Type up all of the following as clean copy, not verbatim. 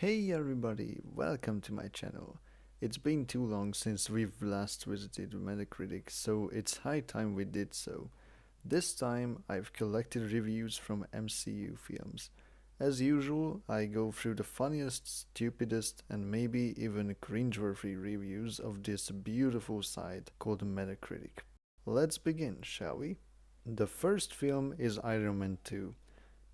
Hey everybody, welcome to my channel. It's been too long since we've last visited Metacritic, so it's high time we did so. This time I've collected reviews from MCU films. As usual, I go through the funniest, stupidest, and maybe even cringeworthy reviews of this beautiful site called Metacritic. Let's begin, shall we? The first film is Iron Man 2.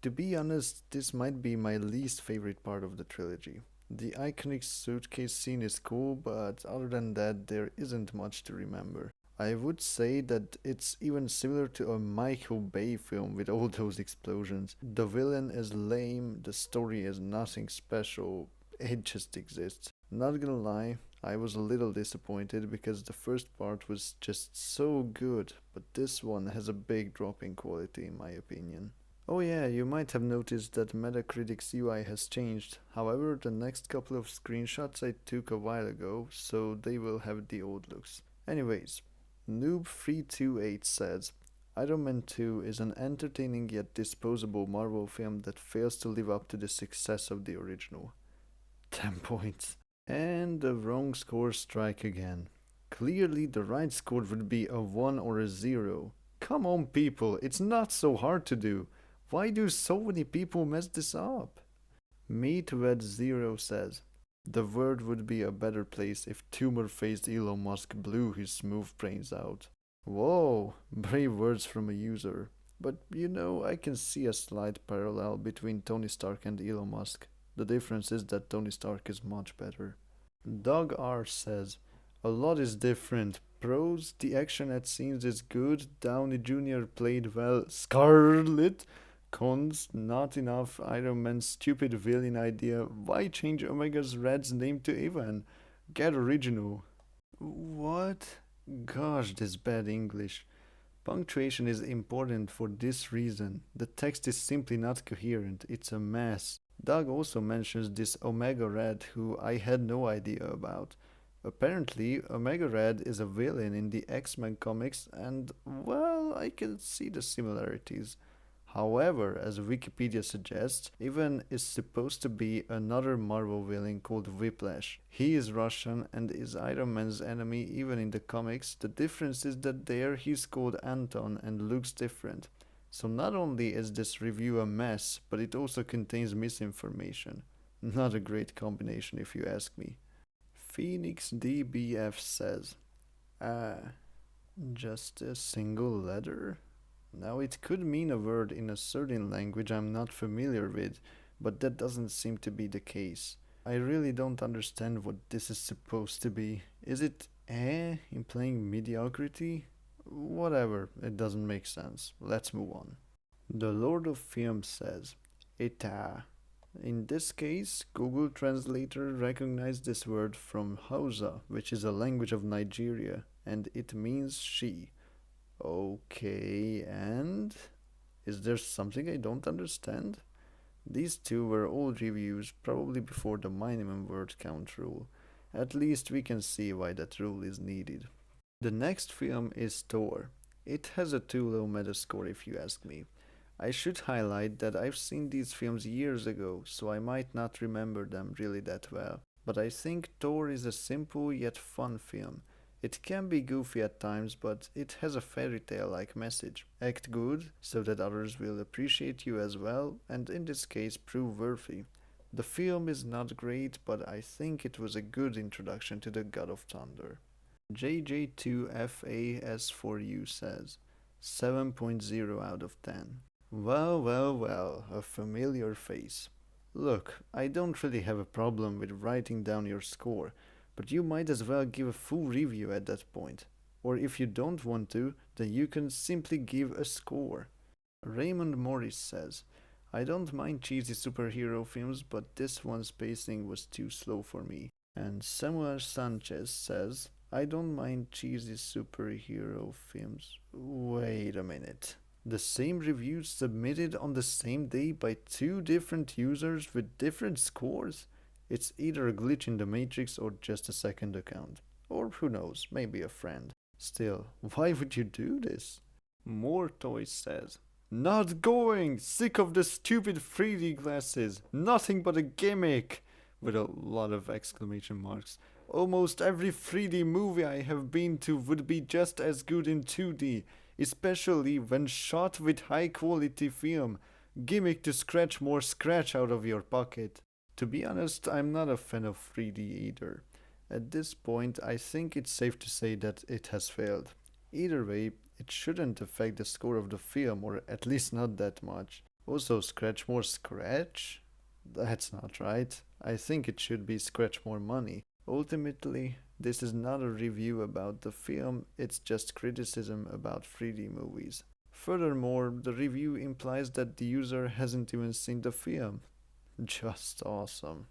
To be honest, this might be my least favorite part of the trilogy. The iconic suitcase scene is cool, but other than that, there isn't much to remember. I would say that it's even similar to a Michael Bay film with all those explosions. The villain is lame, the story is nothing special, it just exists. Not gonna lie, I was a little disappointed because the first part was just so good, but this one has a big drop in quality in my opinion. Oh yeah, you might have noticed that Metacritic's UI has changed. However, the next couple of screenshots I took a while ago, so they will have the old looks. Anyways, Noob328 says, Iron Man 2 is an entertaining yet disposable Marvel film that fails to live up to the success of the original. 10 points. And the wrong score strike again. Clearly the right score would be a 1 or a 0. Come on people, it's not so hard to do. Why do so many people mess this up? MeatWed0 says, the world would be a better place if tumor-faced Elon Musk blew his smooth brains out. Whoa, brave words from a user. But I can see a slight parallel between Tony Stark and Elon Musk. The difference is that Tony Stark is much better. Doug R says, a lot is different. Pros, the action at scenes is good, Downey Jr. played well, Scarlet. Cons, not enough. Iron Man's stupid villain idea. Why change Omega's Red's name to Ivan? Get original. What? Gosh, this bad English. Punctuation is important for this reason. The text is simply not coherent. It's a mess. Doug also mentions this Omega Red, who I had no idea about. Apparently, Omega Red is a villain in the X-Men comics, and, well, I can see the similarities. However, as Wikipedia suggests, Ivan is supposed to be another Marvel villain called Whiplash. He is Russian and is Iron Man's enemy even in the comics. The difference is that there he's called Anton and looks different. So not only is this review a mess, but it also contains misinformation. Not a great combination if you ask me. Phoenix DBF says, just a single letter? Now it could mean a word in a certain language I'm not familiar with, but that doesn't seem to be the case. I really don't understand what this is supposed to be. Is it implying mediocrity? Whatever, it doesn't make sense. Let's move on. The Lord of Film says, Eta. In this case, Google Translator recognized this word from Hausa, which is a language of Nigeria, and it means she. Okay, and? Is there something I don't understand? These two were old reviews, probably before the minimum word count rule. At least we can see why that rule is needed. The next film is Thor. It has a too low metascore if you ask me. I should highlight that I've seen these films years ago, so I might not remember them really that well. But I think Thor is a simple yet fun film. It can be goofy at times, but it has a fairy tale-like message. Act good, so that others will appreciate you as well, and in this case prove worthy. The film is not great, but I think it was a good introduction to the God of Thunder. JJ2FAS4U says, 7.0 out of 10. Well, a familiar face. Look, I don't really have a problem with writing down your score, but you might as well give a full review at that point. Or if you don't want to, then you can simply give a score. Raymond Morris says, I don't mind cheesy superhero films, but this one's pacing was too slow for me. And Samuel Sanchez says, I don't mind cheesy superhero films. Wait a minute. The same review submitted on the same day by two different users with different scores? It's either a glitch in the matrix or just a second account. Or who knows, maybe a friend. Still, why would you do this? More Toys says, not going! Sick of the stupid 3D glasses! Nothing but a gimmick! with a lot of exclamation marks. Almost every 3D movie I have been to would be just as good in 2D, especially when shot with high quality film. Gimmick to scratch more scratch out of your pocket. To be honest, I'm not a fan of 3D either. At this point, I think it's safe to say that it has failed. Either way, it shouldn't affect the score of the film, or at least not that much. Also, scratch more scratch? That's not right. I think it should be scratch more money. Ultimately, this is not a review about the film, it's just criticism about 3D movies. Furthermore, the review implies that the user hasn't even seen the film. Just awesome.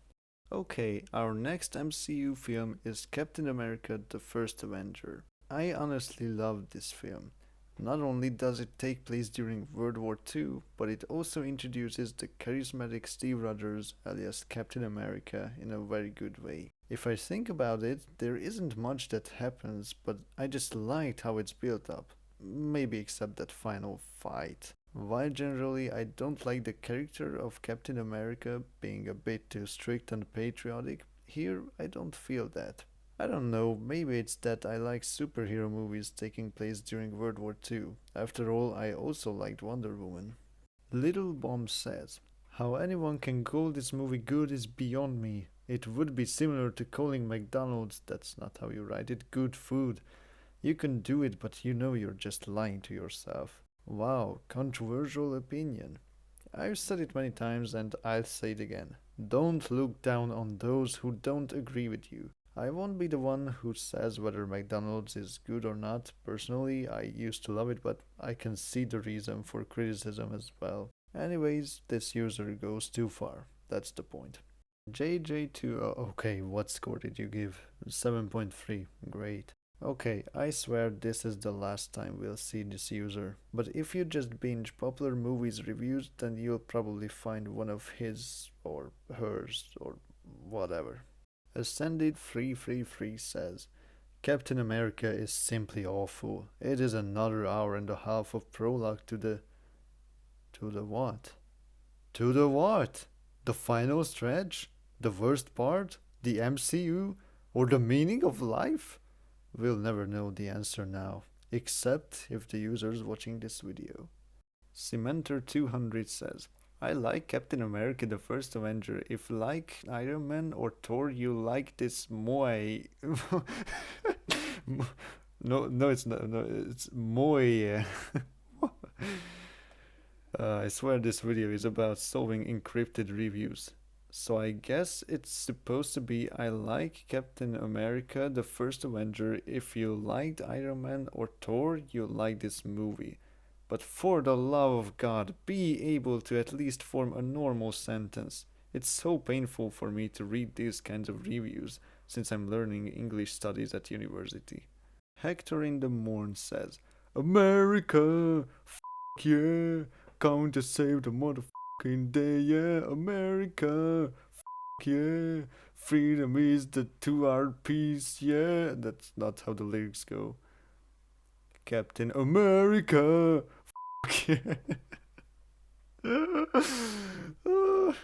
Okay, our next MCU film is Captain America the First Avenger. I honestly love this film. Not only does it take place during World War II, but it also introduces the charismatic Steve Rogers alias Captain America in a very good way. If I think about it, there isn't much that happens, but I just liked how it's built up. Maybe except that final fight. While generally I don't like the character of Captain America being a bit too strict and patriotic, here I don't feel that. I don't know, maybe it's that I like superhero movies taking place during World War II. After all, I also liked Wonder Woman. Little Bomb says, how anyone can call this movie good is beyond me. It would be similar to calling McDonald's, that's not how you write it, good food. You can do it, but you know you're just lying to yourself. Wow, controversial opinion. I've said it many times and I'll say it again. Don't look down on those who don't agree with you. I won't be the one who says whether McDonald's is good or not. Personally, I used to love it, but I can see the reason for criticism as well. Anyways, this user goes too far. That's the point. JJ2, okay, what score did you give? 7.3, great. Okay, I swear this is the last time we'll see this user. But if you just binge popular movies reviews, then you'll probably find one of his or hers or whatever. Ascended 333 says, Captain America is simply awful. It is another hour and a half of prologue to the... To the what? To the what? The final stretch? The worst part? The MCU? Or the meaning of life? We'll never know the answer now, except if the user's watching this video. Cementer200 says, I like Captain America the First Avenger. If like Iron Man or Thor, you like this Moe. No, it's not. No, it's Moe. I swear this video is about solving encrypted reviews. So I guess it's supposed to be I like Captain America the First Avenger. If you liked Iron Man or Thor, you like this movie. But for the love of God, be able to at least form a normal sentence. It's so painful for me to read these kinds of reviews since I'm learning English studies at university. Hector in the Morn says, America, yeah, going to save the motherfucking day, yeah, America, yeah, freedom is the 2-hour piece, yeah. That's not how the lyrics go. Captain America, yeah. Oh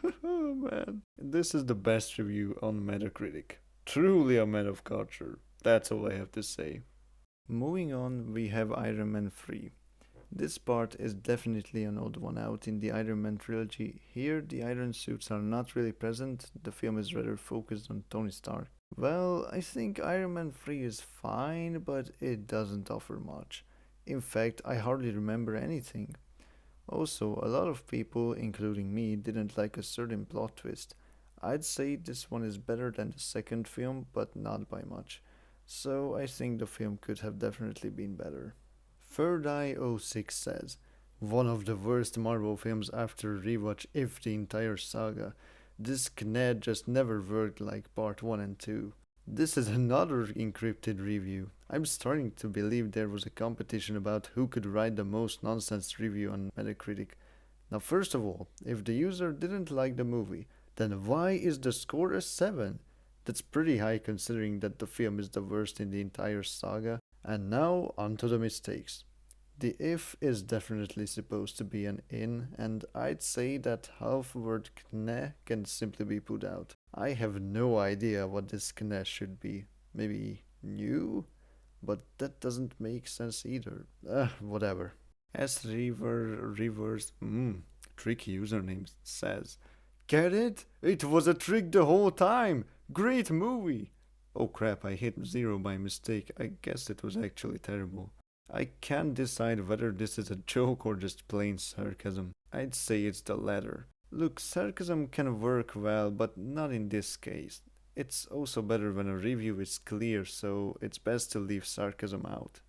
man, this is the best review on Metacritic. Truly a man of culture. That's all I have to say. Moving on, we have Iron Man 3. This part is definitely an odd one out in the Iron Man trilogy. Here, the iron suits are not really present, the film is rather focused on Tony Stark. Well, I think Iron Man 3 is fine, but it doesn't offer much. In fact, I hardly remember anything. Also, a lot of people, including me, didn't like a certain plot twist. I'd say this one is better than the second film, but not by much. So I think the film could have definitely been better. Third Eye 06 says, one of the worst Marvel films after rewatch if the entire saga. This Kned just never worked like part 1 and 2. This is another encrypted review. I'm starting to believe there was a competition about who could write the most nonsense review on Metacritic. Now first of all, if the user didn't like the movie, then why is the score a 7? That's pretty high considering that the film is the worst in the entire saga. And now onto the mistakes. The if is definitely supposed to be an in, and I'd say that half word kne can simply be put out. I have no idea what this Kness should be. Maybe new? But that doesn't make sense either. Whatever. As Rivers, tricky username says, get it? It was a trick the whole time! Great movie! Oh crap, I hit zero by mistake. I guess it was actually terrible. I can't decide whether this is a joke or just plain sarcasm. I'd say it's the latter. Look, sarcasm can work well, but not in this case. It's also better when a review is clear, so it's best to leave sarcasm out.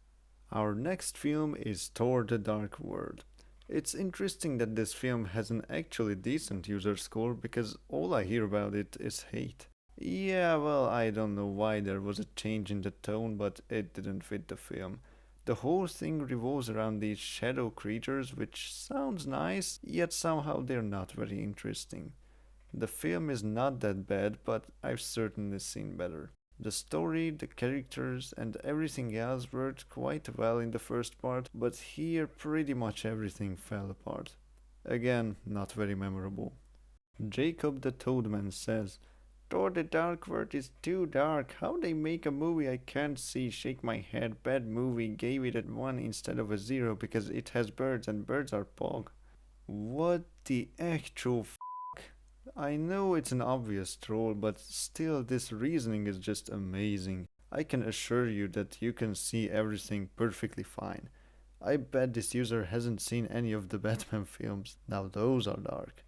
Our next film is Thor the Dark World. It's interesting that this film has an actually decent user score because all I hear about it is hate. Yeah, well, I don't know why there was a change in the tone, but it didn't fit the film. The whole thing revolves around these shadow creatures, which sounds nice, yet somehow they're not very interesting. The film is not that bad, but I've certainly seen better. The story, the characters, and everything else worked quite well in the first part, but here pretty much everything fell apart. Again, not very memorable. Jacob the Toadman says, Thor the Dark World is too dark. How they make a movie I can't see? Shake my head. Bad movie. Gave it a 1 instead of a 0 because it has birds and birds are pog. What the actual I know it's an obvious troll, but still this reasoning is just amazing. I can assure you that you can see everything perfectly fine. I bet this user hasn't seen any of the Batman films. Now those are dark.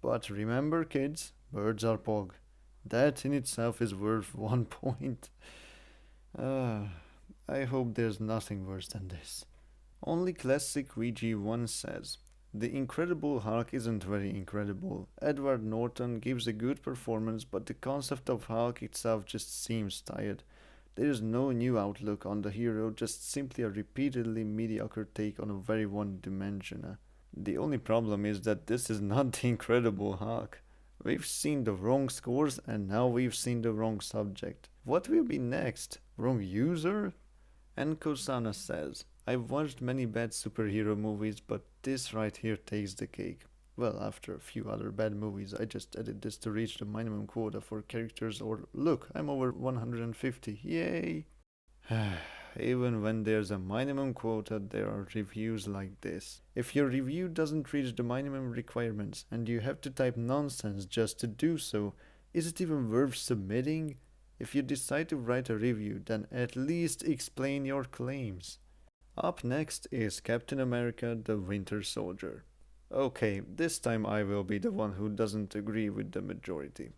But remember kids, birds are pog. That in itself is worth 1 point. Ah, I hope there's nothing worse than this. Only Classic VG1 says, the Incredible Hulk isn't very incredible. Edward Norton gives a good performance, but the concept of Hulk itself just seems tired. There is no new outlook on the hero, just simply a repeatedly mediocre take on a very one dimension. The only problem is that this is not the Incredible Hulk. We've seen the wrong scores and now we've seen the wrong subject. What will be next? Wrong user? And Kosana says, I've watched many bad superhero movies, but this right here takes the cake. Well, after a few other bad movies, I just added this to reach the minimum quota for characters, or look, I'm over 150. Yay! Even when there's a minimum quota, there are reviews like this. If your review doesn't reach the minimum requirements and you have to type nonsense just to do so, is it even worth submitting? If you decide to write a review, then at least explain your claims. Up next is Captain America the Winter Soldier. Okay, this time I will be the one who doesn't agree with the majority.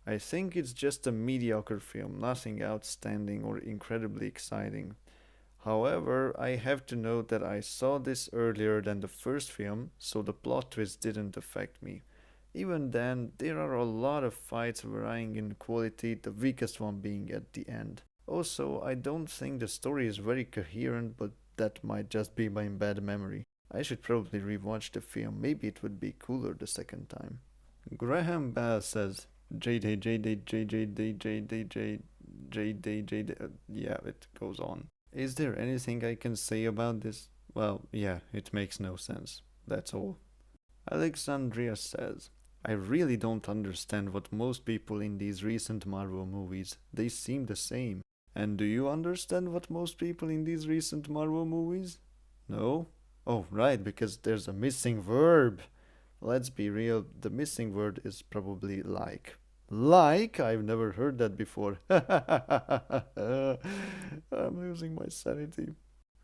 I think it's just a mediocre film, nothing outstanding or incredibly exciting. However, I have to note that I saw this earlier than the first film, so the plot twist didn't affect me. Even then, there are a lot of fights varying in quality, the weakest one being at the end. Also, I don't think the story is very coherent, but that might just be my bad memory. I should probably rewatch the film, maybe it would be cooler the second time. Graham Bell says, yeah, it goes on. Is there anything I can say about this? Well, yeah, it makes no sense. That's all. Alexandria says, I really don't understand what most people in these recent Marvel movies, they seem the same. And do you understand what most people in these recent Marvel movies? No? Oh, right, because there's a missing verb. Let's be real, the missing word is probably like. Like? I've never heard that before. I'm losing my sanity.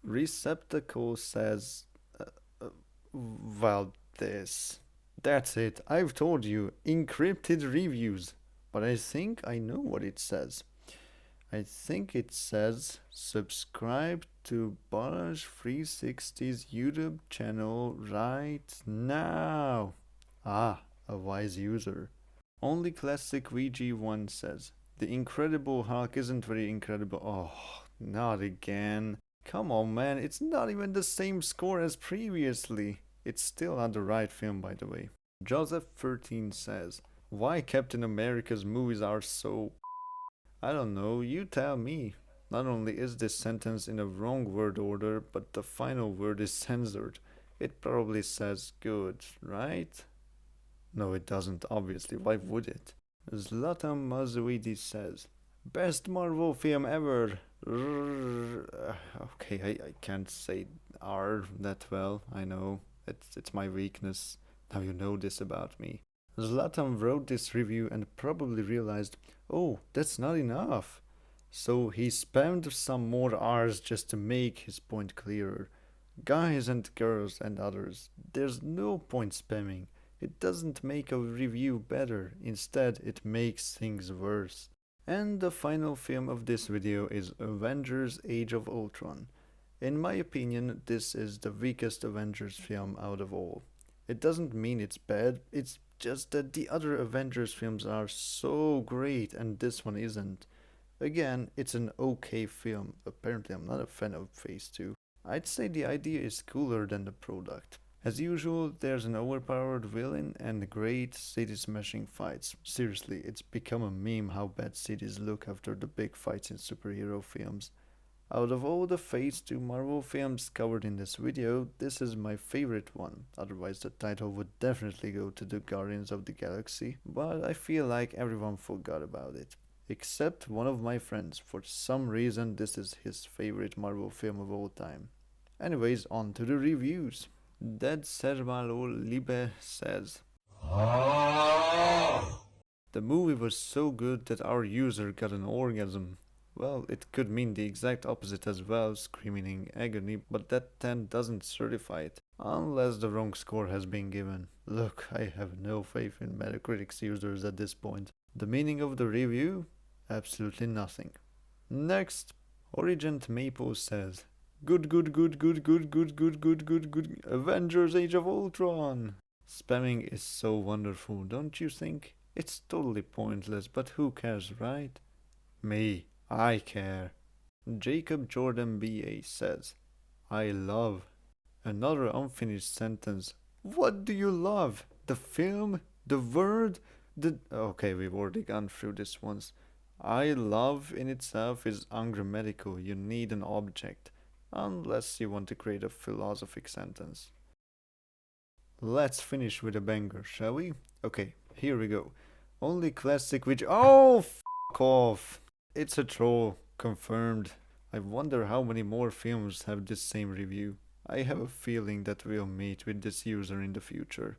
Receptacle says, uh, uh, well, this. That's it. I've told you. Encrypted reviews. But I think I know what it says. I think it says subscribe to Balaj 360's YouTube channel right now. Ah, a wise user. Only Classic VG1 says the Incredible Hulk isn't very incredible. Oh, not again. Come on, man, it's not even the same score as previously. It's still not the right film, by the way. Joseph13 says, why Captain America's movies are so... I don't know, you tell me. Not only is this sentence in a wrong word order, but the final word is censored. It probably says good, right? No, it doesn't, obviously. Why would it? Zlatan Mazzoudi says, best Marvel film ever. Okay, I can't say R that well, I know. It's my weakness. Now you know this about me. Zlatan wrote this review and probably realized, oh, that's not enough. So he spammed some more R's just to make his point clearer. Guys and girls and others, there's no point spamming. It doesn't make a review better, instead it makes things worse. And the final film of this video is Avengers Age of Ultron. In my opinion, this is the weakest Avengers film out of all. It doesn't mean it's bad, it's just that the other Avengers films are so great and this one isn't. Again, it's an okay film. Apparently, I'm not a fan of Phase 2. I'd say the idea is cooler than the product. As usual, there's an overpowered villain and great city smashing fights. Seriously, it's become a meme how bad cities look after the big fights in superhero films. Out of all the Phase 2 Marvel films covered in this video, this is my favorite one. Otherwise the title would definitely go to the Guardians of the Galaxy, but I feel like everyone forgot about it. Except one of my friends. For some reason this is his favorite Marvel film of all time. Anyways, on to the reviews. Dead Servalo Libe says, the movie was so good that our user got an orgasm. Well, it could mean the exact opposite as well, screaming in agony, but that 10 doesn't certify it, unless the wrong score has been given. Look, I have no faith in Metacritic's users at this point. The meaning of the review? Absolutely nothing. Next, Origent Maple says, good, Avengers Age of Ultron. Spamming is so wonderful, don't you think? It's totally pointless, but who cares, right? Me, I care. Jacob Jordan BA says, I love. Another unfinished sentence. What do you love? The film? The word? Okay, we've already gone through this once. I love in itself is ungrammatical. You need an object. Unless you want to create a philosophic sentence. Let's finish with a banger, shall we? Okay, here we go. Only classic which. Oh, f off! It's a troll, confirmed. I wonder how many more films have this same review. I have a feeling that we'll meet with this user in the future.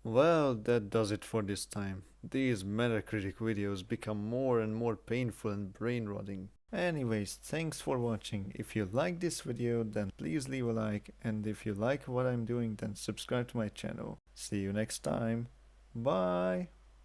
Well, that does it for this time. These Metacritic videos become more and more painful and brain-rotting. Anyways, thanks for watching. If you like this video, then please leave a like, and if you like what I'm doing, then subscribe to my channel. See you next time. Bye!